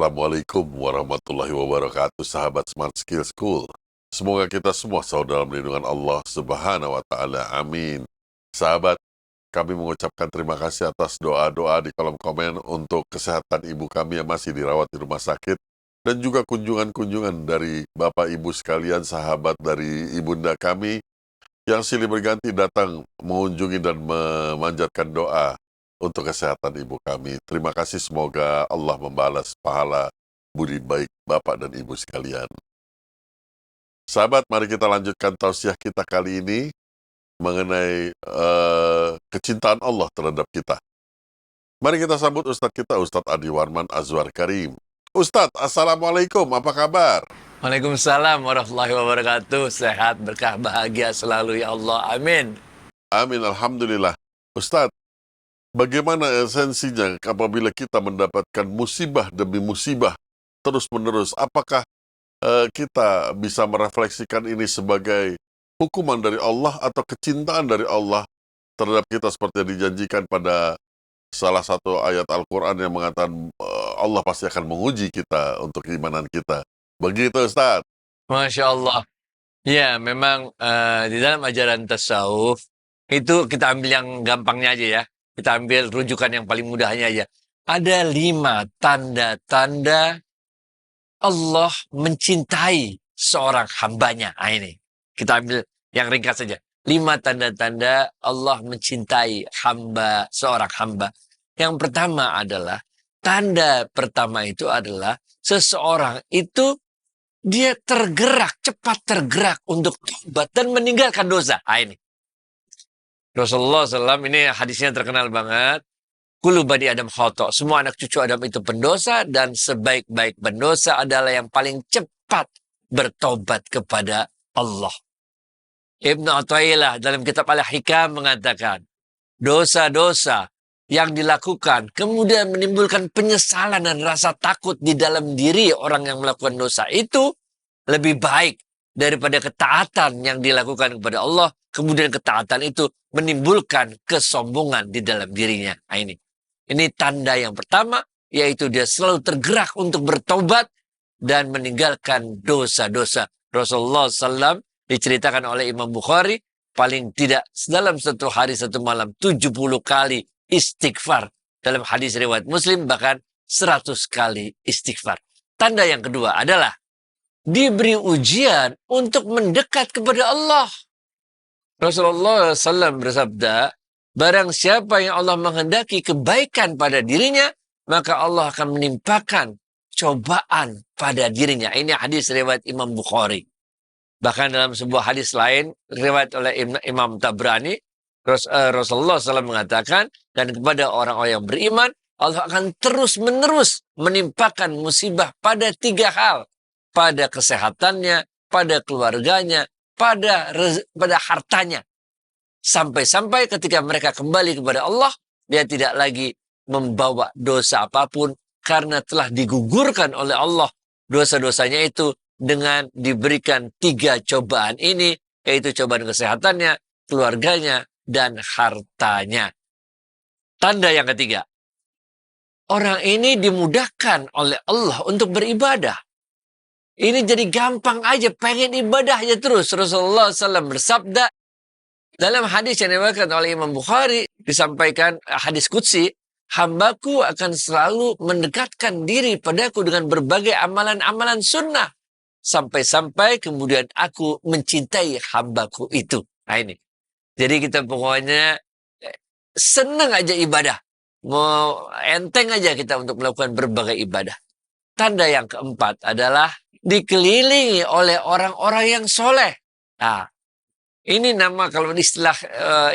Assalamualaikum warahmatullahi wabarakatuh, sahabat Smart Skill School. Semoga kita semua selalu dalam lindungan Allah Subhanahu wa Ta'ala. Amin. Sahabat, kami mengucapkan terima kasih atas doa-doa di kolom komen untuk kesehatan ibu kami yang masih dirawat di rumah sakit, dan juga kunjungan-kunjungan dari Bapak Ibu sekalian, sahabat dari ibunda kami yang silih berganti datang mengunjungi dan memanjatkan doa untuk kesehatan ibu kami. Terima kasih, semoga Allah membalas pahala budi baik Bapak dan Ibu sekalian. Sahabat, mari kita lanjutkan tausiah kita kali ini mengenai kecintaan Allah terhadap kita. Mari kita sambut Ustadz kita, Ustadz Adi Warman Azwar Karim. Ustadz, Assalamualaikum, apa kabar? Waalaikumsalam warahmatullahi wabarakatuh. Sehat, berkah, bahagia selalu ya Allah. Amin. Amin, Alhamdulillah. Ustadz, bagaimana esensinya apabila kita mendapatkan musibah demi musibah terus-menerus? Apakah kita bisa merefleksikan ini sebagai hukuman dari Allah atau kecintaan dari Allah terhadap kita seperti yang dijanjikan pada salah satu ayat Al-Quran yang mengatakan Allah pasti akan menguji kita untuk keimanan kita. Begitu, Ustaz. Masya Allah. Ya, memang di dalam ajaran tasawuf itu kita ambil yang gampangnya aja ya. Kita ambil rujukan yang paling mudahnya aja. Ada 5 tanda-tanda Allah mencintai seorang hambanya. Nah, ini kita ambil yang ringkas saja. 5 tanda-tanda Allah mencintai seorang hamba. Yang pertama adalah, tanda pertama itu adalah seseorang itu dia cepat tergerak untuk tobat dan meninggalkan dosa. Nah, ini. Rasulullah SAW, ini hadisnya terkenal banget. Kullu bani Adam khata'. Semua anak cucu Adam itu pendosa, dan sebaik-baik pendosa adalah yang paling cepat bertobat kepada Allah. Ibnu Athaillah dalam kitab Al-Hikam mengatakan, dosa-dosa yang dilakukan kemudian menimbulkan penyesalan dan rasa takut di dalam diri orang yang melakukan dosa itu lebih baik daripada ketaatan yang dilakukan kepada Allah. Kemudian ketaatan itu menimbulkan kesombongan di dalam dirinya. Nah, ini tanda yang pertama, yaitu dia selalu tergerak untuk bertobat dan meninggalkan dosa-dosa. Rasulullah SAW diceritakan oleh Imam Bukhari, paling tidak dalam satu hari satu malam 70 kali istighfar. Dalam hadis riwayat Muslim bahkan 100 kali istighfar. Tanda yang kedua adalah diberi ujian untuk mendekat kepada Allah. Rasulullah SAW bersabda, barang siapa yang Allah menghendaki kebaikan pada dirinya, maka Allah akan menimpakan cobaan pada dirinya. Ini hadis riwayat Imam Bukhari. Bahkan dalam sebuah hadis lain, riwayat oleh Imam Tabrani, Rasulullah SAW mengatakan, dan kepada orang-orang yang beriman, Allah akan terus-menerus menimpakan musibah pada 3 hal. Pada kesehatannya, pada keluarganya, pada hartanya. Sampai-sampai ketika mereka kembali kepada Allah, dia tidak lagi membawa dosa apapun, karena telah digugurkan oleh Allah dosa-dosanya itu dengan diberikan 3 cobaan ini, yaitu cobaan kesehatannya, keluarganya, dan hartanya. Tanda yang ketiga, orang ini dimudahkan oleh Allah untuk beribadah. Ini jadi gampang aja, pengen ibadah aja terus. Rasulullah SAW bersabda, dalam hadis yang diriwayatkan oleh Imam Bukhari, disampaikan hadis qudsi, hambaku akan selalu mendekatkan diri padaku dengan berbagai amalan-amalan sunnah. Sampai-sampai kemudian aku mencintai hambaku itu. Nah, ini. Jadi kita pokoknya senang aja ibadah. Mau enteng aja kita untuk melakukan berbagai ibadah. Tanda yang keempat adalah dikelilingi oleh orang-orang yang soleh. Nah, ini nama, kalau istilah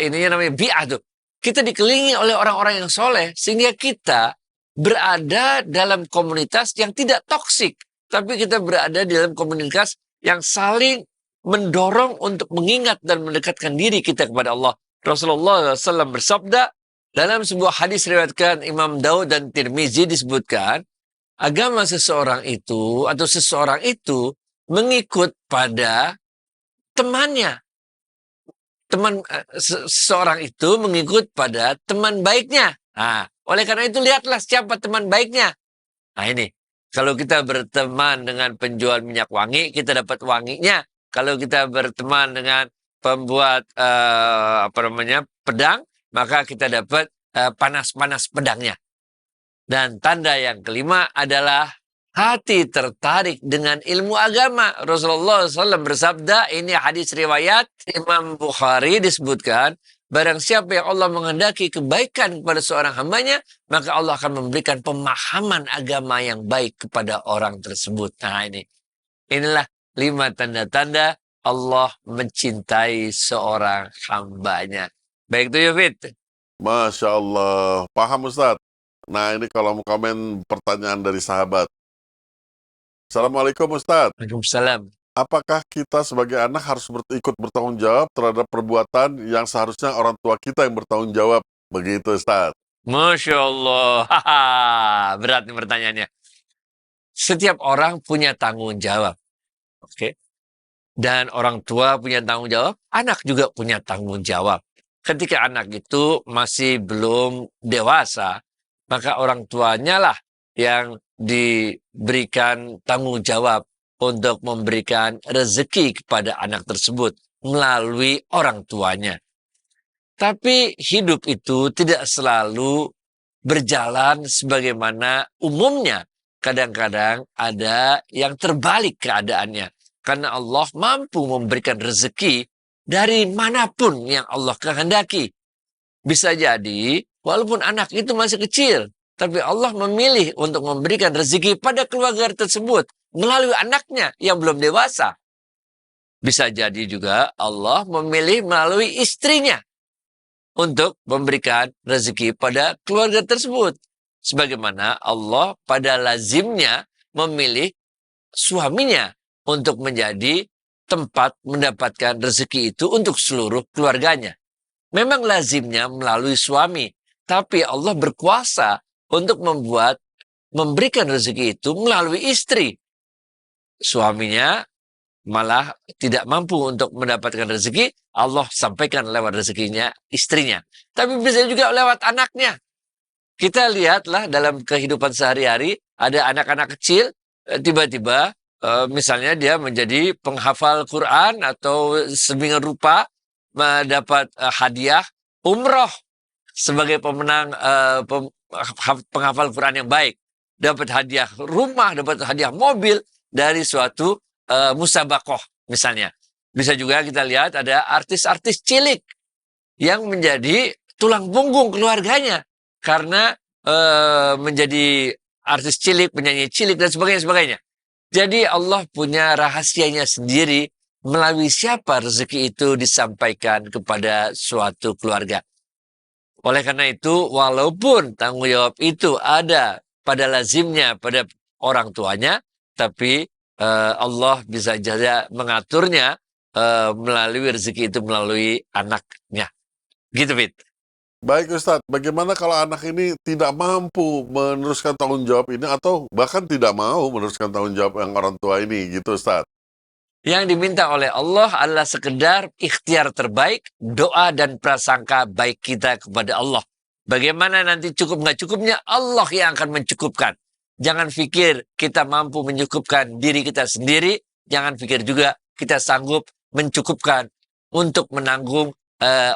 ininya namanya bi'ah tuh. Kita dikelilingi oleh orang-orang yang soleh, sehingga kita berada dalam komunitas yang tidak toksik. Tapi kita berada di dalam komunitas yang saling mendorong untuk mengingat dan mendekatkan diri kita kepada Allah. Rasulullah SAW bersabda, dalam sebuah hadis riwayatkan Imam Daud dan Tirmizi disebutkan, agama seseorang itu atau seseorang itu mengikut pada temannya. Seseorang itu mengikut pada teman baiknya. Nah, oleh karena itu lihatlah siapa teman baiknya. Nah, ini. Kalau kita berteman dengan penjual minyak wangi, kita dapat wanginya. Kalau kita berteman dengan pembuat pedang, maka kita dapat panas-panas pedangnya. Dan tanda yang kelima adalah hati tertarik dengan ilmu agama. Rasulullah SAW bersabda, ini hadis riwayat Imam Bukhari, disebutkan, barang siapa yang Allah menghendaki kebaikan kepada seorang hambanya, maka Allah akan memberikan pemahaman agama yang baik kepada orang tersebut. Nah, inilah 5 tanda-tanda Allah mencintai seorang hambanya. Baik itu ya, Fit. Masya Allah. Paham Ustadz? Nah ini kalau mau komen pertanyaan dari sahabat. Assalamualaikum Ustadz. Waalaikumsalam. Apakah kita sebagai anak harus ikut bertanggung jawab terhadap perbuatan yang seharusnya orang tua kita yang bertanggung jawab? Begitu Ustadz. Masya Allah. Berat nih pertanyaannya. Setiap orang punya tanggung jawab. Oke. Dan orang tua punya tanggung jawab, anak juga punya tanggung jawab. Ketika anak itu masih belum dewasa, maka orang tuanya lah yang diberikan tanggung jawab untuk memberikan rezeki kepada anak tersebut melalui orang tuanya. Tapi hidup itu tidak selalu berjalan sebagaimana umumnya. Kadang-kadang ada yang terbalik keadaannya. Karena Allah mampu memberikan rezeki dari manapun yang Allah kehendaki. Bisa jadi, walaupun anak itu masih kecil, tapi Allah memilih untuk memberikan rezeki pada keluarga tersebut melalui anaknya yang belum dewasa. Bisa jadi juga Allah memilih melalui istrinya untuk memberikan rezeki pada keluarga tersebut. Sebagaimana Allah pada lazimnya memilih suaminya untuk menjadi tempat mendapatkan rezeki itu untuk seluruh keluarganya. Memang lazimnya melalui suami, tapi Allah berkuasa untuk memberikan rezeki itu melalui istri. Suaminya malah tidak mampu untuk mendapatkan rezeki, Allah sampaikan lewat rezekinya istrinya. Tapi bisa juga lewat anaknya. Kita lihatlah dalam kehidupan sehari-hari, ada anak-anak kecil, tiba-tiba misalnya dia menjadi penghafal Quran atau sedemikian rupa mendapat hadiah umroh sebagai pemenang penghafal Quran yang baik. Dapat hadiah rumah, dapat hadiah mobil dari suatu musabakoh misalnya. Bisa juga kita lihat ada artis-artis cilik yang menjadi tulang punggung keluarganya karena menjadi artis cilik, penyanyi cilik dan sebagainya. Jadi Allah punya rahasianya sendiri melalui siapa rezeki itu disampaikan kepada suatu keluarga. Oleh karena itu, walaupun tanggung jawab itu ada pada lazimnya, pada orang tuanya, tapi Allah bisa saja mengaturnya melalui rezeki itu melalui anaknya. Gitu, Fit. Baik Ustadz, bagaimana kalau anak ini tidak mampu meneruskan tanggung jawab ini atau bahkan tidak mau meneruskan tanggung jawab yang orang tua ini gitu Ustadz? Yang diminta oleh Allah adalah sekedar ikhtiar terbaik, doa dan prasangka baik kita kepada Allah. Bagaimana nanti cukup nggak cukupnya, Allah yang akan mencukupkan. Jangan pikir kita mampu mencukupkan diri kita sendiri, jangan pikir juga kita sanggup mencukupkan untuk menanggung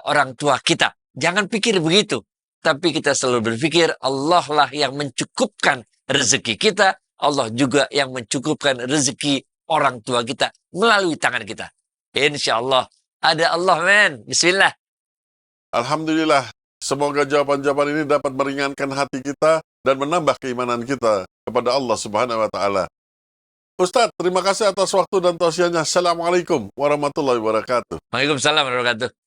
orang tua kita. Jangan pikir begitu. Tapi kita selalu berpikir Allah lah yang mencukupkan rezeki kita, Allah juga yang mencukupkan rezeki orang tua kita melalui tangan kita. Insya Allah. Ada Allah, men. Bismillah. Alhamdulillah, semoga jawaban-jawaban ini dapat meringankan hati kita dan menambah keimanan kita kepada Allah Subhanahu wa Ta'ala. Ustadz, terima kasih atas waktu dan tausiahnya. Assalamualaikum warahmatullahi wabarakatuh. Waalaikumsalam warahmatullahi wabarakatuh.